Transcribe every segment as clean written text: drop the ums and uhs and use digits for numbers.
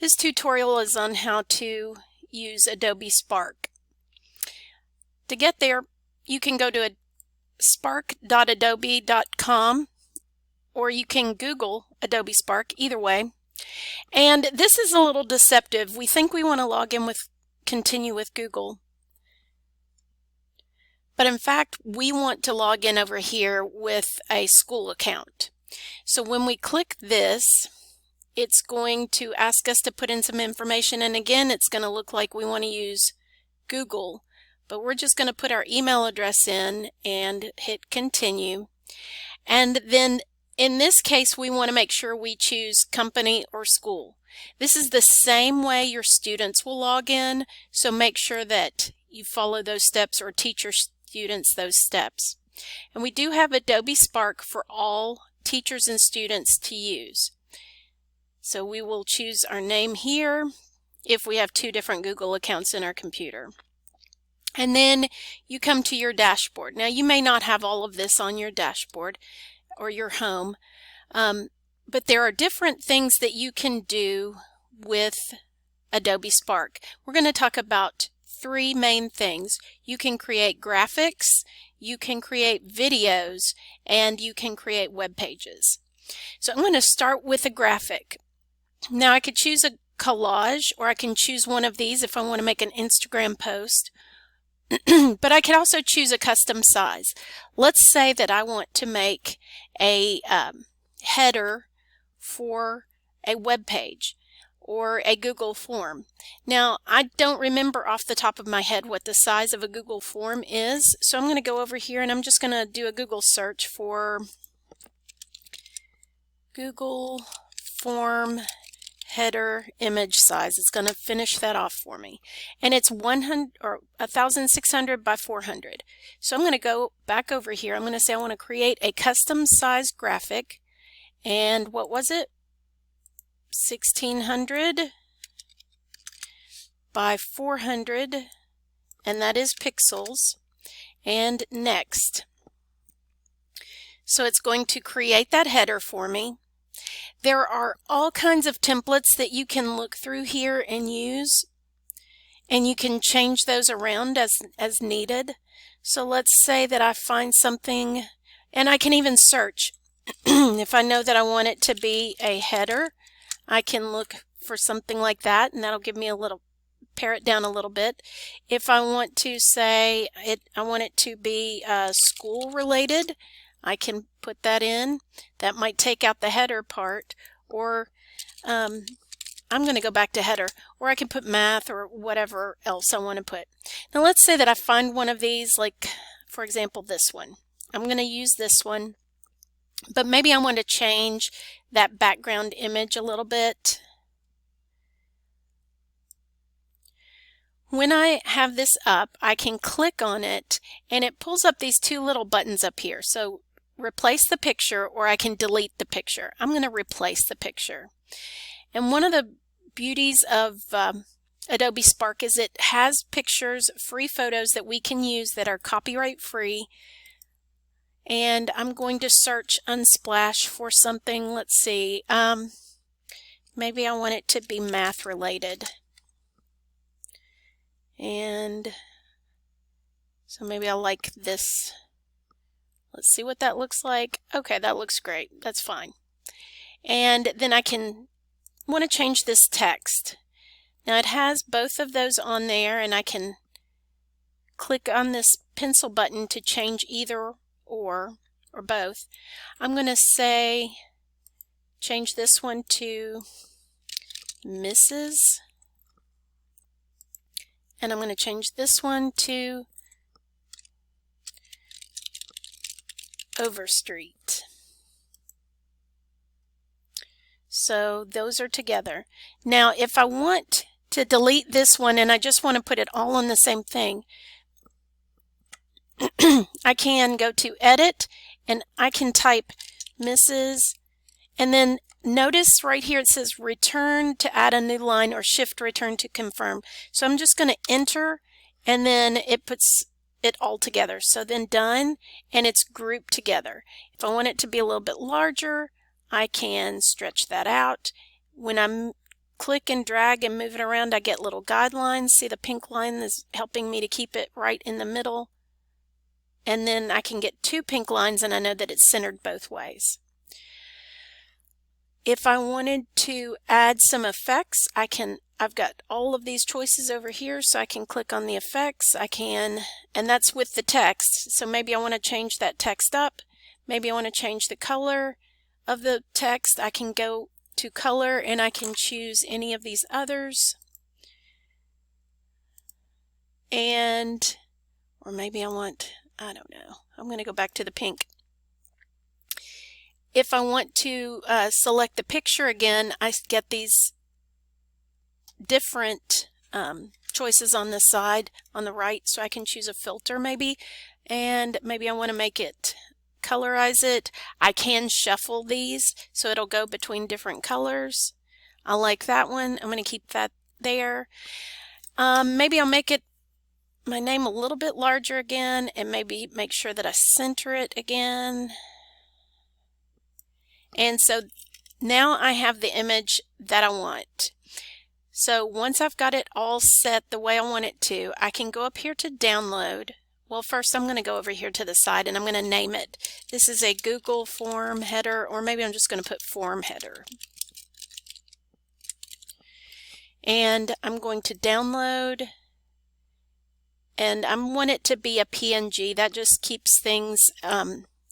This tutorial is on how to use Adobe Spark. To get there, you can go to spark.adobe.com or you can Google Adobe Spark, either way. And this is a little deceptive. We think we want to log in with continue with Google, but in fact we want to log in over here with a school account. So when we click this, it's going to ask us to put in some information, and again it's going to look like we want to use Google, but we're just going to put our email address in and hit continue. And then in this case we want to make sure we choose company or school. This is the same way your students will log in, so make sure that you follow those steps or teach your students those steps. And we do have Adobe Spark for all teachers and students to use. So we will choose our name here if we have two different Google accounts in our computer. And then you come to your dashboard. Now you may not have all of this on your dashboard or your home, but there are different things that you can do with Adobe Spark. We're going to talk about three main things. You can create graphics, you can create videos, and you can create web pages. So I'm going to start with a graphic. Now I could choose a collage, or I can choose one of these if I want to make an Instagram post. But I could also choose a custom size. Let's say that I want to make a header for a web page or a Google form. Now I don't remember off the top of my head what the size of a Google form is, so I'm going to go over here and I'm just going to do a Google search for Google form header image size. It's going to finish that off for me, and it's 1600 by 400. So I'm going to go back over here. I'm going to say I want to create a custom size graphic, and what was it? 1600 by 400, and that is pixels, and next. So it's going to create that header for me. There are all kinds of templates that you can look through here and use, and you can change those around as needed. So let's say that I find something, and I can even search. If I know that I want it to be a header, I can look for something like that, and that'll give me a little, pare it down a little bit. If I want to say I want it to be school related, I can put that in. That might take out the header part, or I'm going to go back to header, or I can put math or whatever else I want to put. Now let's say that I find one of these, like for example this one. I'm going to use this one, but maybe I want to change that background image a little bit. When I have this up, I can click on it and it pulls up these two little buttons up here. So replace the picture, or I can delete the picture. I'm going to replace the picture. And one of the beauties of Adobe Spark is it has pictures, free photos that we can use that are copyright free. And I'm going to search Unsplash for something. Let's see, maybe I want it to be math related. And so maybe I like this. Let's see what that looks like. Okay, that looks great. That's fine. And then I can want to change this text. Now it has both of those on there, and I can click on this pencil button to change either or both. I'm going to say change this one to Mrs. And I'm going to change this one to Overstreet. So those are together. Now if I want to delete this one and I just want to put it all on the same thing, I can go to Edit and I can type Mrs. and then notice right here it says return to add a new line or shift return to confirm. So I'm just going to enter, and then it puts it all together. So then done, and it's grouped together. If I want it to be a little bit larger, I can stretch that out. When I'm click and drag and move it around, I get little guidelines. See, the pink line is helping me to keep it right in the middle. And then I can get 2 pink lines and I know that it's centered both ways. If I wanted to add some effects, I've got all of these choices over here, so I can click on the effects. And that's with the text. So maybe I want to change that text up. Maybe I want to change the color of the text. I can go to color and I can choose any of these others. Or maybe I don't know. I'm going to go back to the pink. If I want to select the picture again, I get these different choices on the side, on the right, so I can choose a filter maybe, and maybe I want to make it, colorize it. I can shuffle these so it'll go between different colors. I like that one. I'm going to keep that there. Maybe I'll make it my name a little bit larger again, and maybe make sure that I center it again. And so now I have the image that I want. So once I've got it all set the way I want it to, I can go up here to download. Well, first I'm going to go over here to the side and I'm going to name it. This is a Google form header, or maybe I'm just going to put form header. And I'm going to download, and I want it to be a PNG. That just keeps things,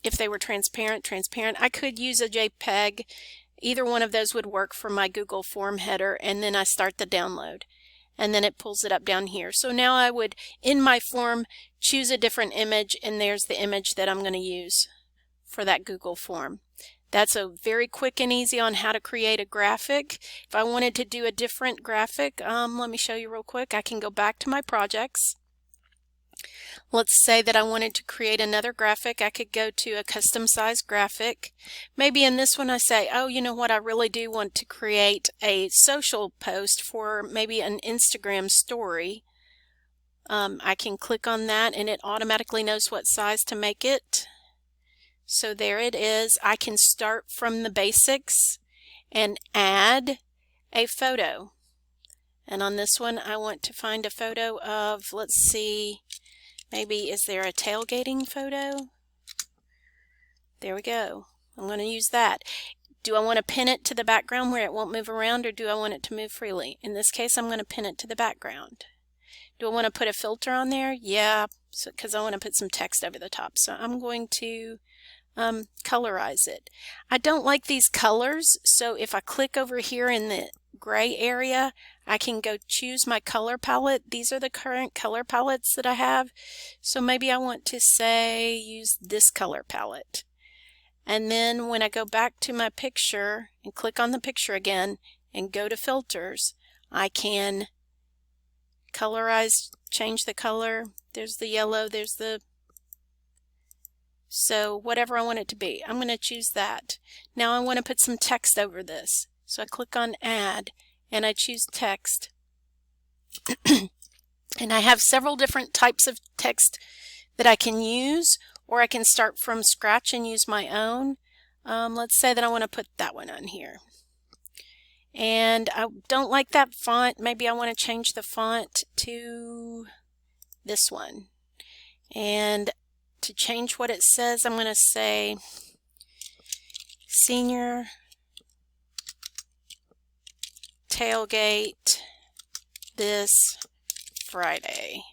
if they were transparent. I could use a JPEG. Either one of those would work for my Google form header, and then I start the download. And then it pulls it up down here. So now I would, in my form, choose a different image, and there's the image that I'm going to use for that Google form. That's a very quick and easy on how to create a graphic. If I wanted to do a different graphic, let me show you real quick. I can go back to my projects. Let's say that I wanted to create another graphic. I could go to a custom size graphic. Maybe in this one I say, oh, you know what, I really do want to create a social post for maybe an Instagram story. I can click on that and it automatically knows what size to make it. So there it is. I can start from the basics and add a photo. And on this one I want to find a photo of, let's see, maybe, is there a tailgating photo? There we go. I'm going to use that. Do I want to pin it to the background where it won't move around, or do I want it to move freely? In this case, I'm going to pin it to the background. Do I want to put a filter on there? Yeah, because I want to put some text over the top. So I'm going to colorize it. I don't like these colors, so if I click over here in the gray area, I can go choose my color palette. These are the current color palettes that I have. So maybe I want to say use this color palette. And then when I go back to my picture and click on the picture again and go to filters, I can colorize, change the color. There's the yellow, there's the, so whatever I want it to be, I'm going to choose that. Now I want to put some text over this. So I click on add and I choose text. And I have several different types of text that I can use, or I can start from scratch and use my own. Let's say that I want to put that one on here. And I don't like that font. Maybe I want to change the font to this one. And to change what it says, I'm going to say senior tailgate this Friday.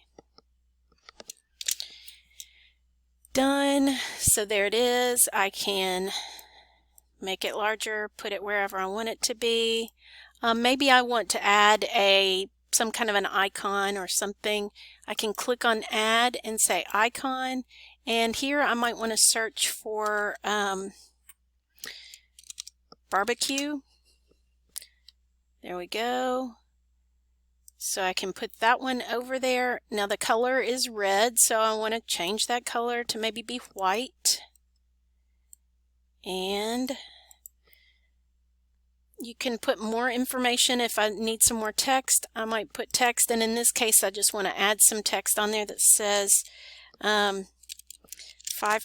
Done. So there it is. I can make it larger, put it wherever I want it to be. Maybe I want to add some kind of an icon or something. I can click on add and say icon, and here I might want to search for barbecue. There we go. So I can put that one over there. Now the color is red, so I want to change that color to maybe be white. And you can put more information. If I need some more text, I might put text, and in this case I just want to add some text on there that says 5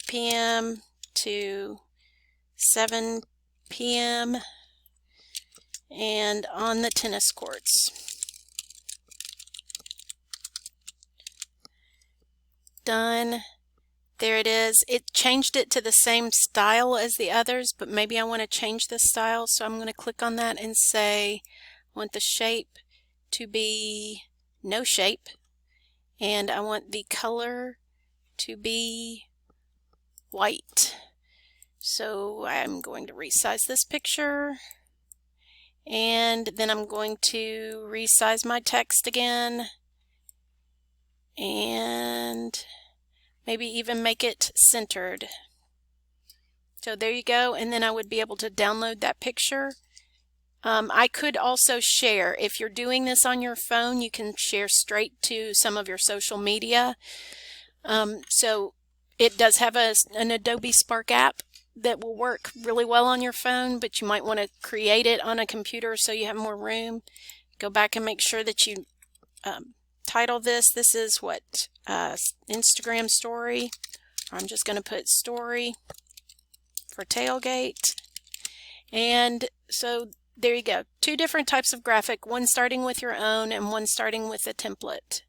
p.m. to 7 p.m. and on the tennis courts. Done. There it is. It changed it to the same style as the others, but maybe I want to change the style, so I'm going to click on that and say I want the shape to be no shape, and I want the color to be white. So I'm going to resize this picture, and then I'm going to resize my text again, and maybe even make it centered. So there you go, and then I would be able to download that picture. I could also share. If you're doing this on your phone, you can share straight to some of your social media. So it does have an Adobe Spark app that will work really well on your phone, but you might want to create it on a computer so you have more room. Go back and make sure that you title this. This is what Instagram story. I'm just going to put story for tailgate. And so there you go. Two different types of graphic, one starting with your own and one starting with a template.